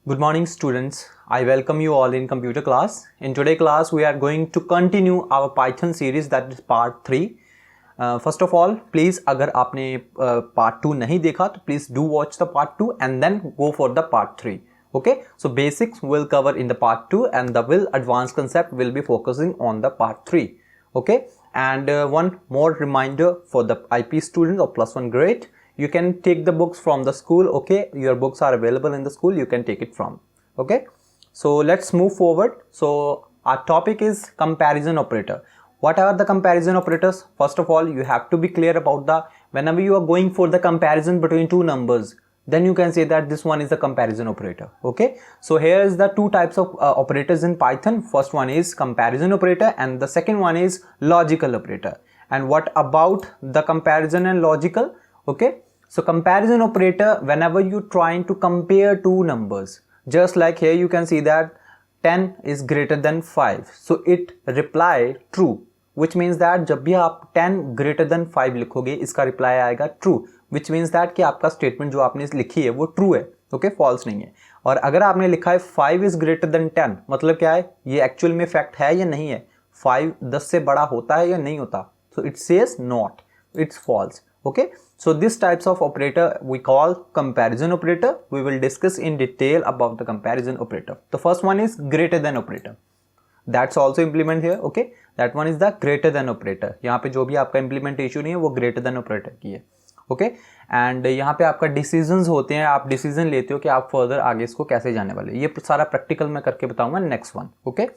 Good morning students. I welcome you all in computer class. In today's class we are going to continue our Python series, that is part 3. First of all, please अगर आपने part 2 नहीं देखा तो please do watch the part 2 and then go for the part 3. Okay, so basics will cover in the part 2 and the will advanced concept will be focusing on the part 3. Okay, and one more reminder for the IP student of +1 grade. You can take the books from the school. Okay, your books are available in the school, you can take it from. Okay, so let's move forward. So our topic is comparison operator. What are the comparison operators? First of all, you have to be clear about the whenever you are going for the comparison between two numbers, then you can say that this one is a comparison operator. Okay, so here is the two types of operators in Python. First one is comparison operator and the second one is logical operator. And what about the comparison and logical? Okay, so comparison operator, whenever you trying to compare two numbers, just like here you can see that 10 is greater than 5, so it reply true, which means that जब भी आप 10 greater than 5 लिखोगे इसका reply आएगा true, which means that कि आपका statement जो आपने लिखी है वो true है, okay, false नहीं है. और अगर आपने लिखा है 5 is greater than 10, मतलब क्या है, ये actual में fact है या नहीं है, 5 10 से बड़ा होता है या नहीं होता, so it says not, it's false. Okay, so this types of operator we call comparison operator. We will discuss in detail about the comparison operator. The first one is greater than operator. That's also implement here. Okay, that one is the greater than operator. यहाँ पे जो भी आपका implementation है वो greater than operator की है. Okay, and यहाँ पे आपका decisions होते हैं, आप decision लेते हो कि आप further आगे इसको कैसे जाने वाले. ये सारा practical में करके बताऊंगा next one. Okay,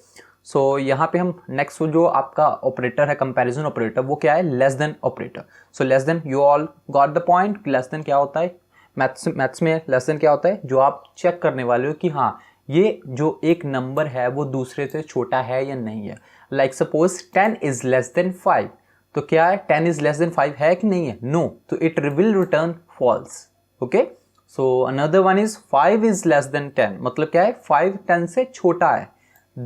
सो यहाँ पे हम नेक्स्ट जो आपका ऑपरेटर है कंपैरिजन ऑपरेटर, वो क्या है, less than operator. So less than, you all got the point. Less than क्या होता है, मैथ्स में लेस देन क्या होता है, जो आप चेक करने वाले हो कि हाँ ये जो एक नंबर है वो दूसरे से छोटा है या नहीं है. Like suppose 10 is less then 5, तो क्या है 10 इज लेस देन 5 है कि नहीं है, नो, तो it will return false. Okay, so another one is 5 is less than 10, मतलब क्या है 5 10 से छोटा है.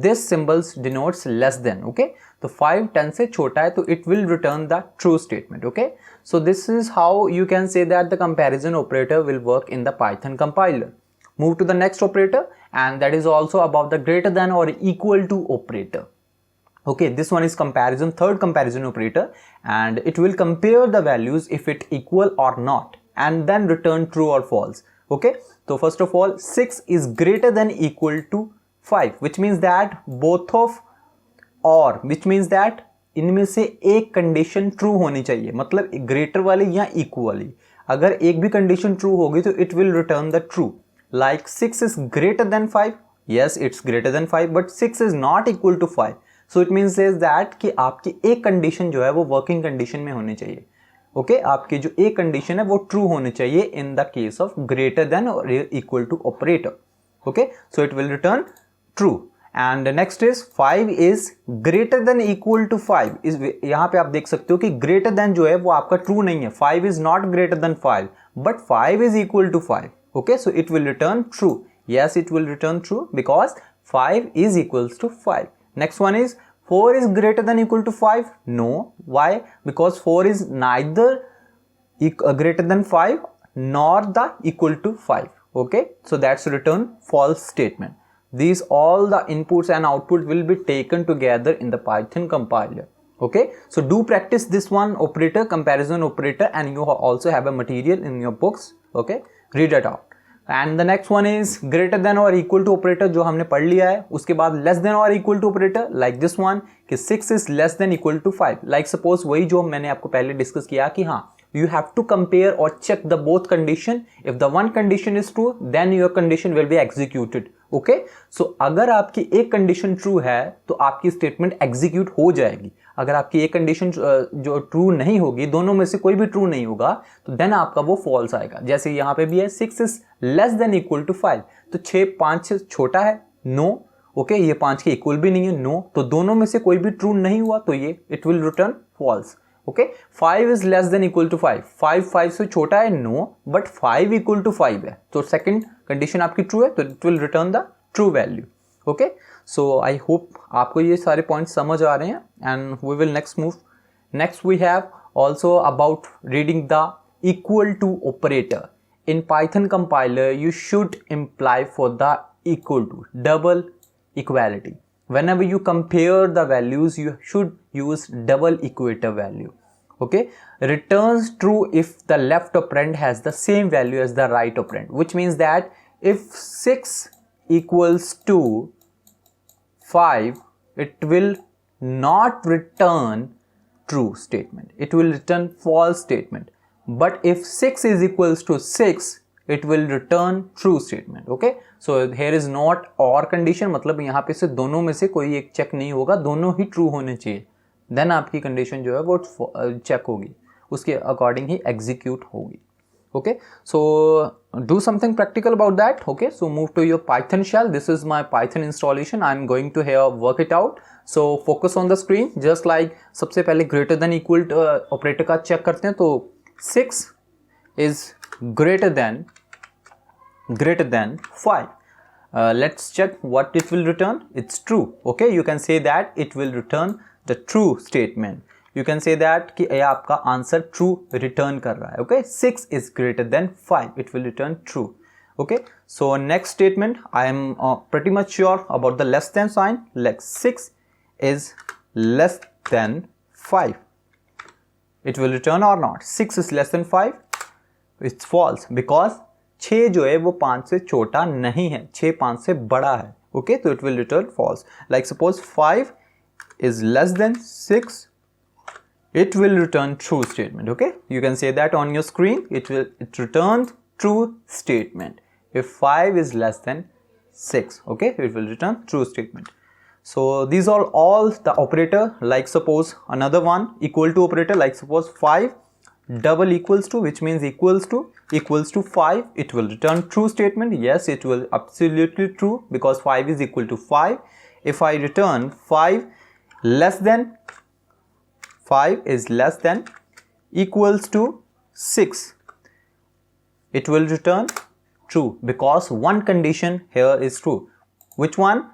This symbols denotes less than. Okay, तो 5 10 से छोटा है तो it will return the true statement. Okay, so this is how you can say that the comparison operator will work in the Python compiler. Move to the next operator, and that is also about the greater than or equal to operator. Okay, this one is comparison, third comparison operator, and it will compare the values if it equal or not and then return true or false. Okay, so first of all 6 is greater than equal to 5, which means that both of or, which means that इनमें से एक condition true होनी चाहिए, मतलब greater वाली या equal वाली. अगर एक भी कंडीशन ट्रू होगी तो it will return the true. Like 6 is greater than 5, yes it's greater than 5, but 6 is not equal to 5. So it means is that कि आपकी एक कंडीशन जो है वो वर्किंग कंडीशन में होनी चाहिए. ओके, आपकी जो एक कंडीशन है वो ट्रू होनी चाहिए in the case of greater than और equal to operator. Okay, so it will return true. And next is 5 is greater than equal to 5. इस यहाँ पे आप देख सकते हो कि greater than जो है वो आपका true नहीं है. 5 is not greater than 5, but 5 is equal to 5. Okay, so it will return true. Yes, it will return true because 5 is equals to 5. Next one is 4 is greater than equal to 5. No, why? Because 4 is neither greater than 5 nor the equal to 5. Okay, so that's return false statement. These all the inputs and output will be taken together in the Python compiler. Okay, so do practice this one operator, comparison operator, and you also have a material in your books. Okay, read it out. And the next one is greater than or equal to operator, जो हमने पढ़ लिया है. उसके बाद less than or equal to operator, like this one कि 6 is less than equal to 5. Like suppose वही जो मैंने आपको पहले डिस्कस किया कि हाँ you have to compare or check the both condition. If the one condition is true, then your condition will be executed. Okay, so अगर आपकी एक कंडीशन ट्रू है तो आपकी स्टेटमेंट एग्जीक्यूट हो जाएगी. अगर आपकी एक कंडीशन जो ट्रू नहीं होगी, दोनों में से कोई भी ट्रू नहीं होगा, तो देन आपका वो फॉल्स आएगा. जैसे यहाँ पे भी है 6 is less than equal to 5, तो 6 5 से छोटा है, नो. ओके, ये 5 के इक्वल भी नहीं है, नो. तो दोनों में से कोई भी ट्रू नहीं हुआ तो ये it will return false. Okay, 5 is less than equal to 5, 5 से छोटा है, नो, बट 5 इक्वल टू 5 है, तो सेकंड कंडीशन आपकी ट्रू है तो it will return the true value. Okay, so I hope आपको ये सारे पॉइंट्स समझ आ रहे हैं. And we will next move. Next we have also about reading the equal to operator. In Python compiler, you should imply for the equal to, double equality. Whenever you compare the values, you should use double equator value. Okay, returns true if the left operand has the same value as the right operand, which means that if 6 equals to 5, it will not return true statement, it will return false statement. But if 6 is equals to 6, it will return true statement. Okay, so here is not or condition, मतलब यहाँ पे से दोनों में से कोई एक check नहीं होगा, दोनों ही ट्रू होने चाहिए, देन आपकी कंडीशन जो है वो चेक होगी, उसके अकॉर्डिंग ही एग्जीक्यूट होगी. Okay, so do something practical about that. Okay, so move to your Python shell. This is my Python installation. I'm going to here work it out. So focus on the screen. Just like सबसे पहले greater than equal operator का check करते हैं, तो 6 is greater than 5. Let's check what it will return. It's true. Okay, you can say that it will return the true statement. You can say that कि ये आपका answer true return कर रहा है. Okay, 6 is greater than 5. It will return true. Okay, so next statement, I am pretty much sure about the less than sign. Like 6 is less than 5. It will return or not? 6 is less than 5. It's false because 6 जो है वो 5 से छोटा नहीं है, 6 5 से बड़ा है. Okay, so it will return false. Like suppose 5 is less than 6. It will return true statement. Okay, you can say that on your screen. It returns true statement if 5 is less than 6. Okay, it will return true statement. So these are all the operator. Like suppose another one equal to operator, like suppose 5 double equals to, which means equals to 5. It will return true statement. Yes, it will absolutely true because 5 is equal to 5. If I return 5 less than 5 is less than equals to 6, it will return true because one condition here is true. Which one?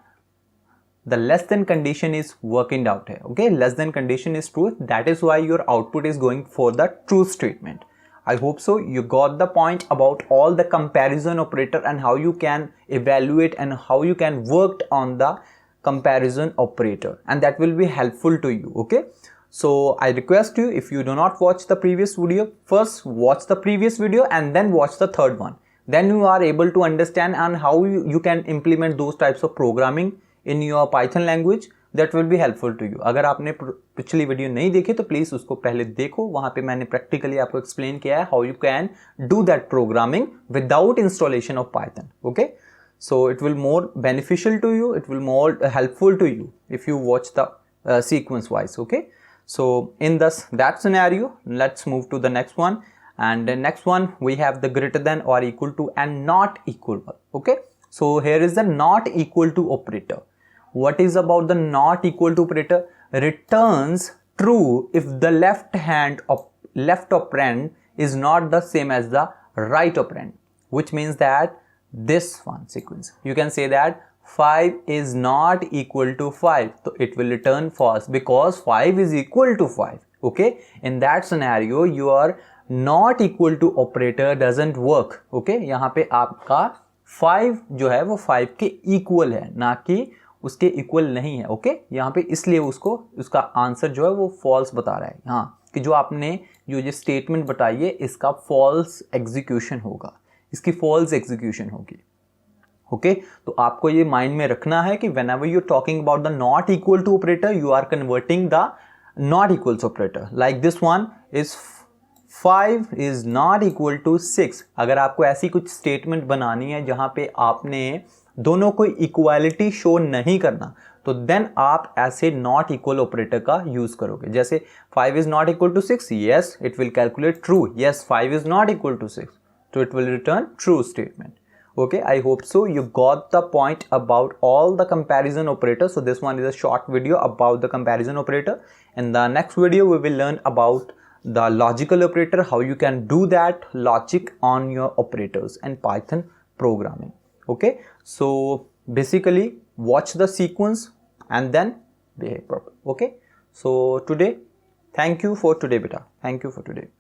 The less than condition is working out here. Okay, less than condition is true. That is why your output is going for the true statement. I hope so you got the point about all the comparison operator and how you can evaluate and how you can work on the comparison operator, and that will be helpful to you. Okay, so I request you, if you do not watch the previous video, first watch the previous video and then watch the third one. Then you are able to understand and how you can implement those types of programming in your Python language. That will be helpful to you. अगर आपने पिछली video नहीं देखी तो please उसको पहले देखो, वहाँ पे मैंने प्रैक्टिकली आपको एक्सप्लेन किया है how you can do that programming without installation of Python. Okay, so it will more beneficial to you, it will more helpful to you if you watch the sequence wise. Okay, so in that scenario, let's move to the next one. And the next one we have the greater than or equal to and not equal. Okay, so here is the not equal to operator. What is about the not equal to operator? Returns true if the left operand is not the same as the right operand, which means that this one sequence, you can say that 5 is not equal to 5, so it will return false because 5 is equal to 5. Okay, in that scenario your not equal to operator doesn't work. Okay, यहाँ पे आपका 5 जो है वो 5 के equal है, ना कि उसके इक्वल नहीं है. ओके, यहाँ पे इसलिए उसका आंसर जो है वो फॉल्स बता रहा है हाँ, कि जो आपने जो स्टेटमेंट बताई है इसका फॉल्स एग्जीक्यूशन होगा, इसकी फॉल्स एग्जीक्यूशन होगी. ओके, तो आपको ये माइंड में रखना है कि whenever you talking about the not equal to operator, you are converting the not equals operator. Like this one is 5 is not equal to 6. अगर आपको ऐसी कुछ स्टेटमेंट बनानी है जहाँ पे आपने दोनों को इक्वालिटी शो नहीं करना, तो देन आप ऐसे नॉट इक्वल ऑपरेटर का यूज करोगे. जैसे 5 is not equal to 6, yes it will calculate true. Yes 5 is not equal to 6, so it will return true statement. Okay, I hope so you got the point about all the comparison operators. So this one is a short video about the comparison operator. In the next video we will learn about the logical operator, how you can do that logic on your operators and Python programming. Okay, so basically watch the sequence and then behave properly. Okay, so today, thank you for today beta, thank you for today.